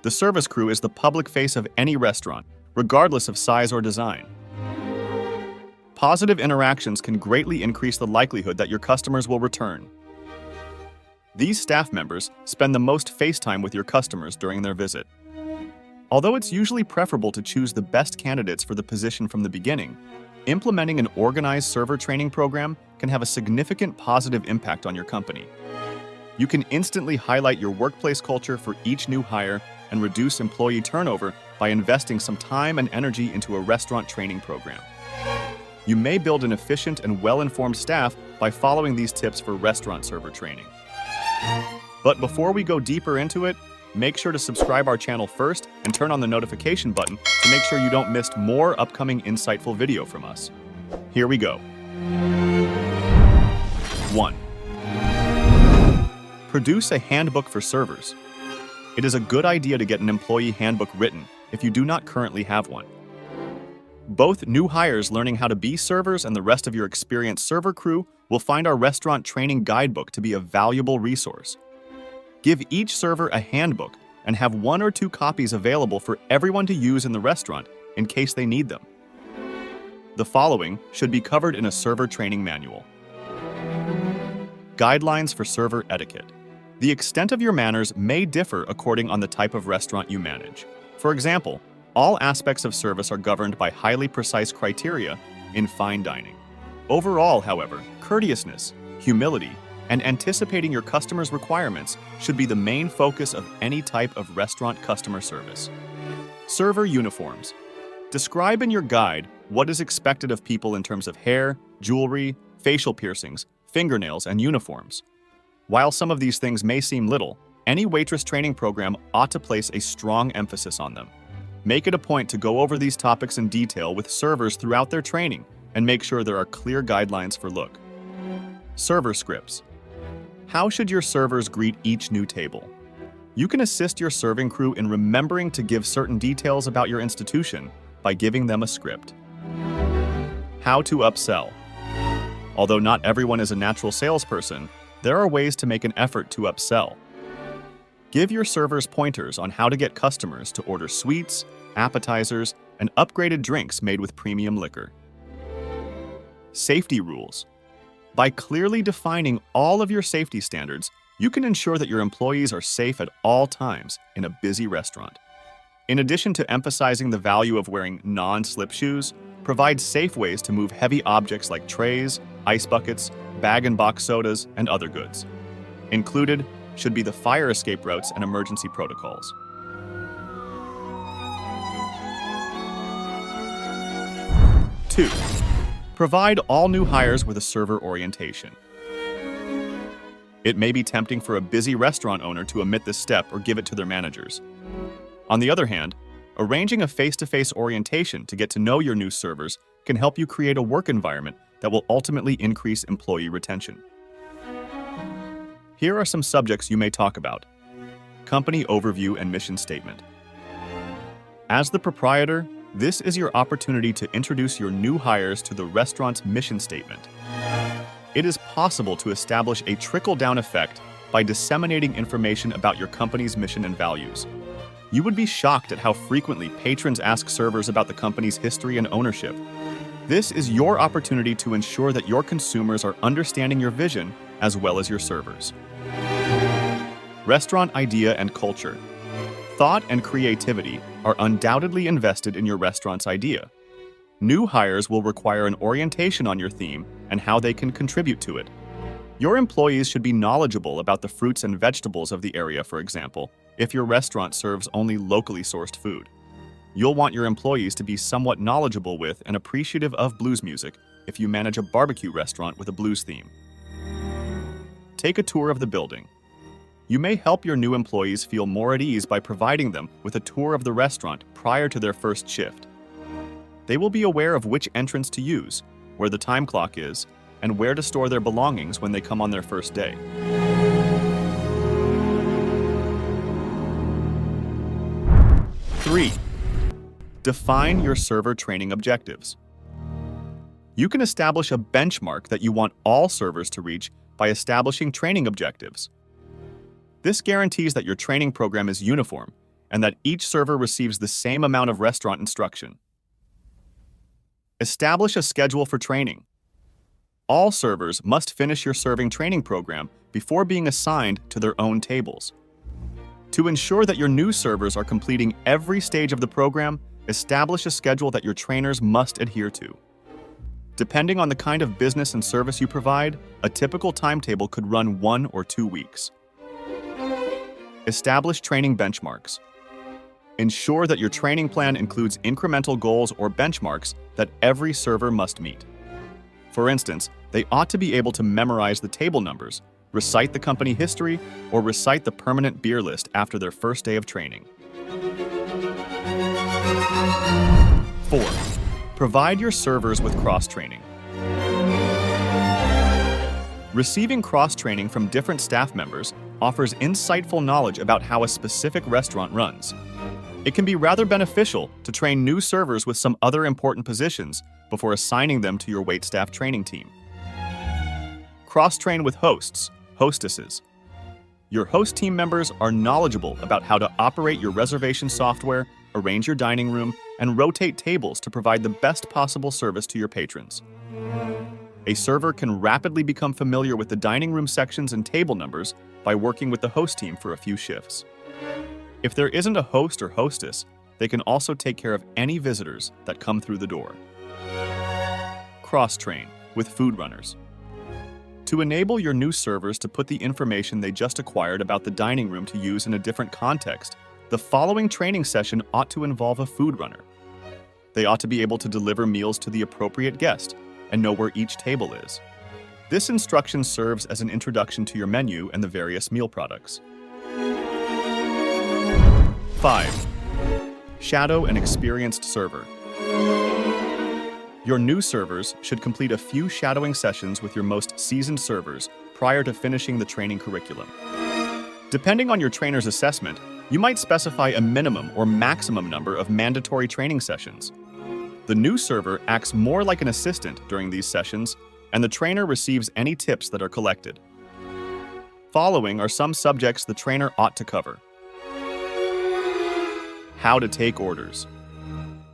The service crew is the public face of any restaurant, regardless of size or design. Positive interactions can greatly increase the likelihood that your customers will return. These staff members spend the most face time with your customers during their visit. Although it's usually preferable to choose the best candidates for the position from the beginning, implementing an organized server training program can have a significant positive impact on your company. You can instantly highlight your workplace culture for each new hire and reduce employee turnover by investing some time and energy into a restaurant training program. You may build an efficient and well-informed staff by following these tips for restaurant server training. But before we go deeper into it, make sure to subscribe our channel first and turn on the notification button to make sure you don't miss more upcoming insightful video from us. Here we go. 1. Produce a handbook for servers. It is a good idea to get an employee handbook written if you do not currently have one. Both new hires learning how to be servers and the rest of your experienced server crew will find our restaurant training guidebook to be a valuable resource. Give each server a handbook and have 1 or 2 copies available for everyone to use in the restaurant in case they need them. The following should be covered in a server training manual. Guidelines for server etiquette. The extent of your manners may differ according on the type of restaurant you manage. For example, all aspects of service are governed by highly precise criteria in fine dining. Overall, however, courteousness, humility, and anticipating your customers' requirements should be the main focus of any type of restaurant customer service. Server uniforms. Describe in your guide what is expected of people in terms of hair, jewelry, facial piercings, fingernails, and uniforms. While some of these things may seem little, any waitress training program ought to place a strong emphasis on them. Make it a point to go over these topics in detail with servers throughout their training and make sure there are clear guidelines for look. Server scripts. How should your servers greet each new table? You can assist your serving crew in remembering to give certain details about your institution by giving them a script. How to upsell. Although not everyone is a natural salesperson, there are ways to make an effort to upsell. Give your servers pointers on how to get customers to order sweets, appetizers, and upgraded drinks made with premium liquor. Safety rules. By clearly defining all of your safety standards, you can ensure that your employees are safe at all times in a busy restaurant. In addition to emphasizing the value of wearing non-slip shoes, provide safe ways to move heavy objects like trays, ice buckets, bag-and-box sodas, and other goods. Included should be the fire escape routes and emergency protocols. 2. Provide all new hires with a server orientation. It may be tempting for a busy restaurant owner to omit this step or give it to their managers. On the other hand, arranging a face-to-face orientation to get to know your new servers can help you create a work environment that will ultimately increase employee retention. Here are some subjects you may talk about. Company overview and mission statement. As the proprietor, this is your opportunity to introduce your new hires to the restaurant's mission statement. It is possible to establish a trickle-down effect by disseminating information about your company's mission and values. You would be shocked at how frequently patrons ask servers about the company's history and ownership. This is your opportunity to ensure that your consumers are understanding your vision as well as your servers. Restaurant idea and culture. Thought and creativity are undoubtedly invested in your restaurant's idea. New hires will require an orientation on your theme and how they can contribute to it. Your employees should be knowledgeable about the fruits and vegetables of the area, for example, if your restaurant serves only locally sourced food. You'll want your employees to be somewhat knowledgeable with and appreciative of blues music if you manage a barbecue restaurant with a blues theme. Take a tour of the building. You may help your new employees feel more at ease by providing them with a tour of the restaurant prior to their first shift. They will be aware of which entrance to use, where the time clock is, and where to store their belongings when they come on their first day. 3. Define your server training objectives. You can establish a benchmark that you want all servers to reach by establishing training objectives. This guarantees that your training program is uniform and that each server receives the same amount of restaurant instruction. Establish a schedule for training. All servers must finish your serving training program before being assigned to their own tables. To ensure that your new servers are completing every stage of the program, establish a schedule that your trainers must adhere to. Depending on the kind of business and service you provide, a typical timetable could run 1 or 2 weeks. Establish training benchmarks. Ensure that your training plan includes incremental goals or benchmarks that every server must meet. For instance, they ought to be able to memorize the table numbers, recite the company history, or recite the permanent beer list after their first day of training. 4. Provide your servers with cross-training. Receiving cross-training from different staff members offers insightful knowledge about how a specific restaurant runs. It can be rather beneficial to train new servers with some other important positions before assigning them to your waitstaff training team. Cross-train with hosts, hostesses. Your host team members are knowledgeable about how to operate your reservation software, arrange your dining room, and rotate tables to provide the best possible service to your patrons. A server can rapidly become familiar with the dining room sections and table numbers by working with the host team for a few shifts. If there isn't a host or hostess, they can also take care of any visitors that come through the door. Cross-train with food runners. To enable your new servers to put the information they just acquired about the dining room to use in a different context, the following training session ought to involve a food runner. They ought to be able to deliver meals to the appropriate guest and know where each table is. This instruction serves as an introduction to your menu and the various meal products. 5. Shadow an experienced server. Your new servers should complete a few shadowing sessions with your most seasoned servers prior to finishing the training curriculum. Depending on your trainer's assessment, you might specify a minimum or maximum number of mandatory training sessions. The new server acts more like an assistant during these sessions, and the trainer receives any tips that are collected. Following are some subjects the trainer ought to cover. How to take orders.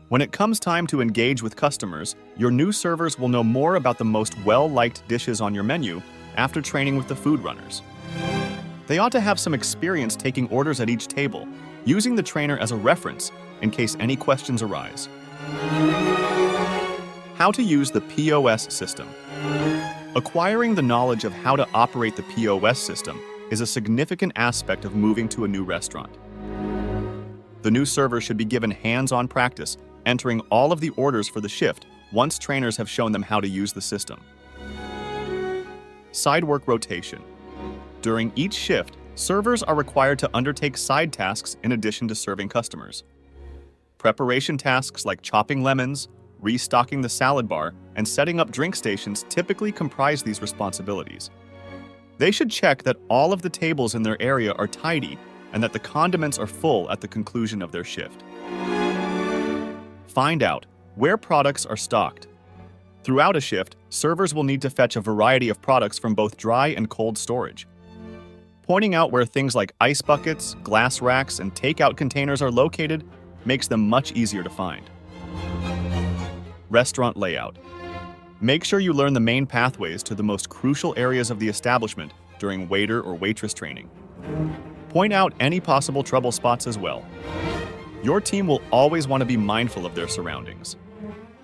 When it comes time to engage with customers, your new servers will know more about the most well-liked dishes on your menu after training with the food runners. They ought to have some experience taking orders at each table, using the trainer as a reference in case any questions arise. How to use the POS system. Acquiring the knowledge of how to operate the POS system is a significant aspect of moving to a new restaurant. The new server should be given hands-on practice entering all of the orders for the shift once trainers have shown them how to use the system. Side work rotation. During each shift, servers are required to undertake side tasks in addition to serving customers. Preparation tasks like chopping lemons, restocking the salad bar, and setting up drink stations typically comprise these responsibilities. They should check that all of the tables in their area are tidy and that the condiments are full at the conclusion of their shift. Find out where products are stocked. Throughout a shift, servers will need to fetch a variety of products from both dry and cold storage. Pointing out where things like ice buckets, glass racks, and takeout containers are located makes them much easier to find. Restaurant layout. Make sure you learn the main pathways to the most crucial areas of the establishment during waiter or waitress training. Point out any possible trouble spots as well. Your team will always want to be mindful of their surroundings.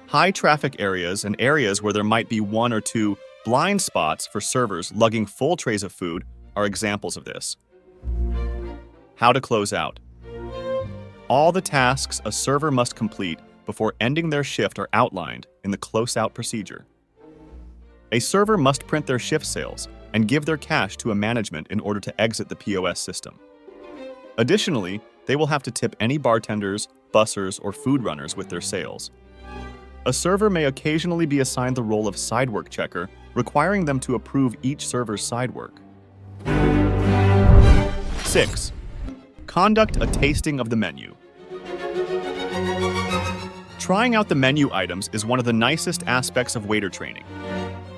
High traffic areas and areas where there might be 1 or 2 blind spots for servers lugging full trays of food are examples of this. How to close out. All the tasks a server must complete before ending their shift are outlined in the close-out procedure. A server must print their shift sales and give their cash to a management in order to exit the POS system. Additionally, they will have to tip any bartenders, bussers, or food runners with their sales. A server may occasionally be assigned the role of side work checker, requiring them to approve each server's side work. 6. Conduct a tasting of the menu. Trying out the menu items is one of the nicest aspects of waiter training.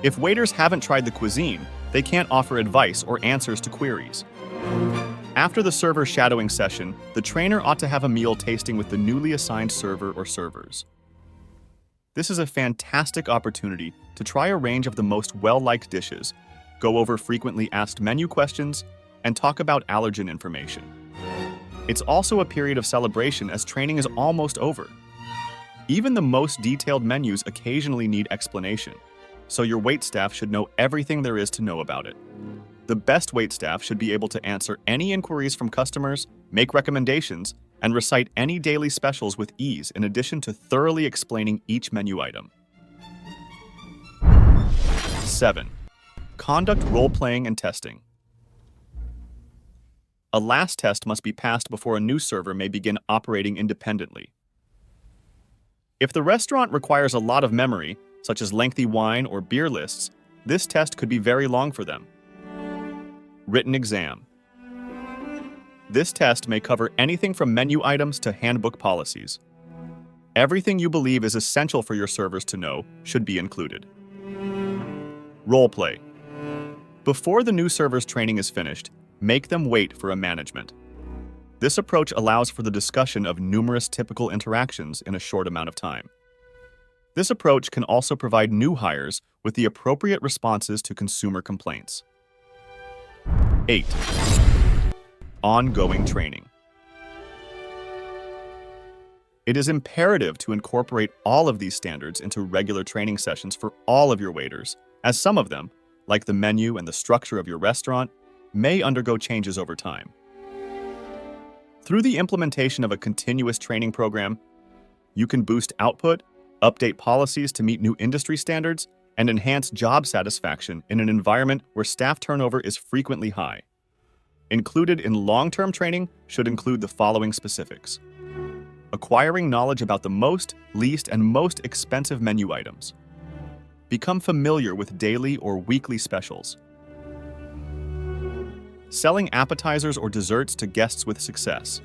If waiters haven't tried the cuisine, they can't offer advice or answers to queries. After the server shadowing session, the trainer ought to have a meal tasting with the newly assigned server or servers. This is a fantastic opportunity to try a range of the most well-liked dishes, go over frequently asked menu questions, and talk about allergen information. It's also a period of celebration as training is almost over. Even the most detailed menus occasionally need explanation, so your waitstaff should know everything there is to know about it. The best waitstaff should be able to answer any inquiries from customers, make recommendations, and recite any daily specials with ease in addition to thoroughly explaining each menu item. 7. Conduct role-playing and testing. A last test must be passed before a new server may begin operating independently. If the restaurant requires a lot of memory, such as lengthy wine or beer lists, this test could be very long for them. Written exam. This test may cover anything from menu items to handbook policies. Everything you believe is essential for your servers to know should be included. Role play. Before the new server's training is finished, make them wait for a management. This approach allows for the discussion of numerous typical interactions in a short amount of time. This approach can also provide new hires with the appropriate responses to consumer complaints. 8. Ongoing training. It is imperative to incorporate all of these standards into regular training sessions for all of your waiters, as some of them, like the menu and the structure of your restaurant, may undergo changes over time. Through the implementation of a continuous training program, you can boost output, update policies to meet new industry standards, and enhance job satisfaction in an environment where staff turnover is frequently high. Included in long-term training should include the following specifics: acquiring knowledge about the most, least, and most expensive menu items. Become familiar with daily or weekly specials. Selling appetizers or desserts to guests with success.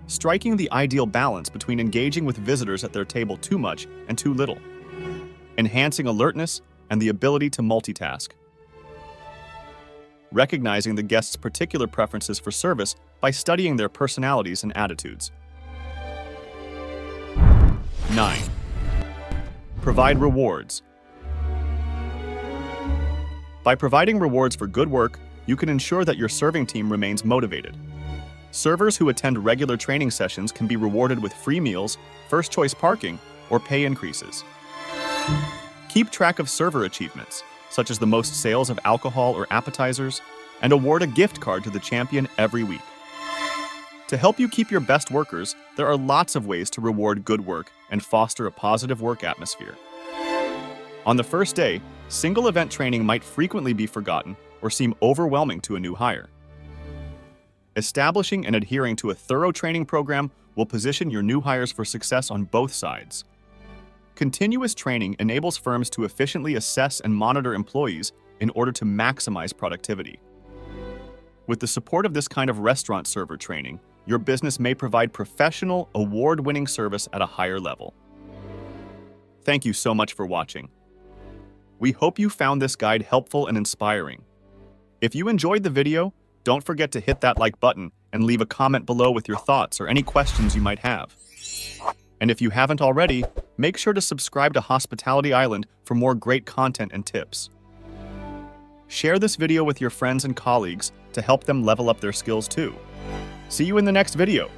Striking the ideal balance between engaging with visitors at their table too much and too little. Enhancing alertness and the ability to multitask. Recognizing the guests' particular preferences for service by studying their personalities and attitudes. 9. Provide rewards. By providing rewards for good work, you can ensure that your serving team remains motivated. Servers who attend regular training sessions can be rewarded with free meals, first-choice parking, or pay increases. Keep track of server achievements, such as the most sales of alcohol or appetizers, and award a gift card to the champion every week. To help you keep your best workers, there are lots of ways to reward good work and foster a positive work atmosphere. On the first day, single event training might frequently be forgotten or seem overwhelming to a new hire. Establishing and adhering to a thorough training program will position your new hires for success on both sides. Continuous training enables firms to efficiently assess and monitor employees in order to maximize productivity. With the support of this kind of restaurant server training, your business may provide professional, award-winning service at a higher level. Thank you so much for watching. We hope you found this guide helpful and inspiring. If you enjoyed the video, don't forget to hit that like button and leave a comment below with your thoughts or any questions you might have. And if you haven't already, make sure to subscribe to Hospitality Island for more great content and tips. Share this video with your friends and colleagues to help them level up their skills too. See you in the next video.